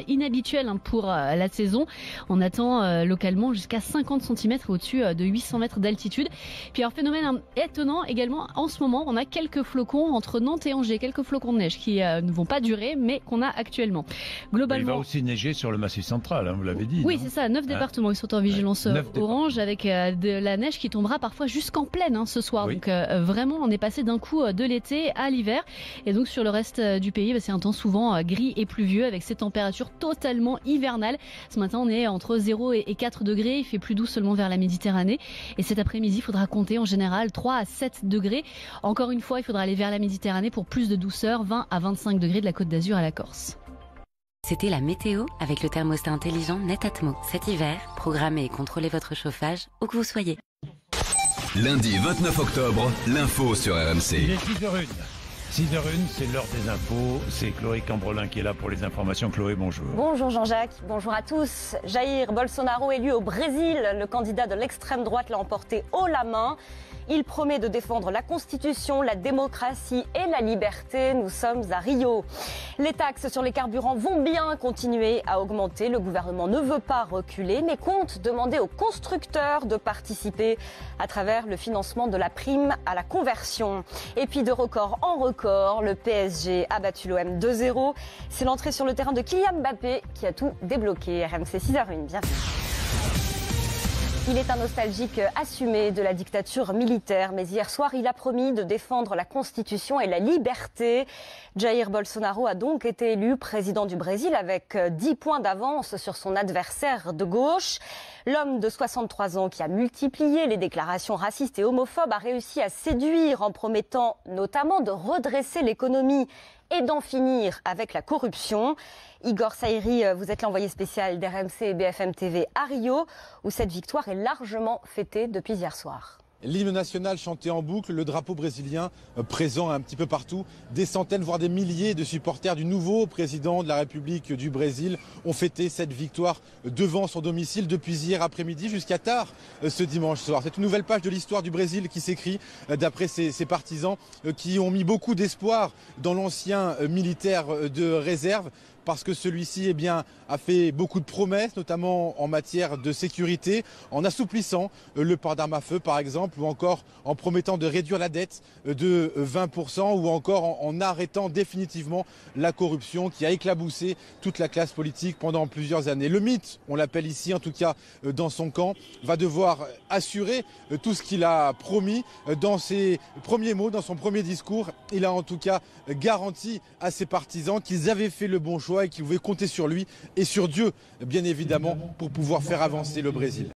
Inhabituel pour la saison. On attend localement jusqu'à 50 cm au-dessus de 800 mètres d'altitude. Puis un phénomène étonnant également, en ce moment, on a quelques flocons entre Nantes et Angers, quelques flocons de neige qui ne vont pas durer, mais qu'on a actuellement. Globalement, il va aussi neiger sur le Massif central, vous l'avez dit. Oui, c'est ça, 9 départements, ils sont en vigilance orange, avec de la neige qui tombera parfois jusqu'en plaine ce soir. Oui. Donc vraiment, on est passé d'un coup de l'été à l'hiver. Et donc sur le reste du pays, c'est un temps souvent gris et pluvieux, avec ces températures totalement hivernale. Ce matin, on est entre 0 et 4 degrés. Il fait plus doux seulement vers la Méditerranée. Et cet après-midi, il faudra compter en général 3 à 7 degrés. Encore une fois, il faudra aller vers la Méditerranée pour plus de douceur, 20 à 25 degrés de la Côte d'Azur à la Corse. C'était la météo avec le thermostat intelligent Netatmo. Cet hiver, programmez et contrôlez votre chauffage où que vous soyez. Lundi 29 octobre, l'info sur RMC. Il est 6h01. 6h01, c'est l'heure des infos. C'est Chloé Cambrelin qui est là pour les informations. Chloé, bonjour. Bonjour Jean-Jacques, bonjour à tous. Jair Bolsonaro élu au Brésil. Le candidat de l'extrême droite l'a emporté haut la main. Il promet de défendre la Constitution, la démocratie et la liberté. Nous sommes à Rio. Les taxes sur les carburants vont bien continuer à augmenter. Le gouvernement ne veut pas reculer, mais compte demander aux constructeurs de participer à travers le financement de la prime à la conversion. Et puis de record en record, le PSG a battu l'OM 2-0. C'est l'entrée sur le terrain de Kylian Mbappé qui a tout débloqué. RMC 6h01, bienvenue. Il est un nostalgique assumé de la dictature militaire, mais hier soir, il a promis de défendre la Constitution et la liberté. Jair Bolsonaro a donc été élu président du Brésil avec 10 points d'avance sur son adversaire de gauche. L'homme de 63 ans qui a multiplié les déclarations racistes et homophobes a réussi à séduire en promettant notamment de redresser l'économie et d'en finir avec la corruption. Igor Saïri, vous êtes l'envoyé spécial d'RMC et BFM TV à Rio, où cette victoire est largement fêtée depuis hier soir. L'hymne national chanté en boucle, le drapeau brésilien présent un petit peu partout. Des centaines, voire des milliers de supporters du nouveau président de la République du Brésil ont fêté cette victoire devant son domicile depuis hier après-midi jusqu'à tard ce dimanche soir. C'est une nouvelle page de l'histoire du Brésil qui s'écrit d'après ses partisans qui ont mis beaucoup d'espoir dans l'ancien militaire de réserve, parce que celui-ci a fait beaucoup de promesses, notamment en matière de sécurité, en assouplissant le port d'armes à feu par exemple, ou encore en promettant de réduire la dette de 20%, ou encore en arrêtant définitivement la corruption qui a éclaboussé toute la classe politique pendant plusieurs années. Le mythe, on l'appelle ici en tout cas dans son camp, va devoir assurer tout ce qu'il a promis dans ses premiers mots, dans son premier discours. Il a en tout cas garanti à ses partisans qu'ils avaient fait le bon choix et qu'ils pouvaient compter sur lui et sur Dieu, bien évidemment, pour pouvoir faire avancer le Brésil.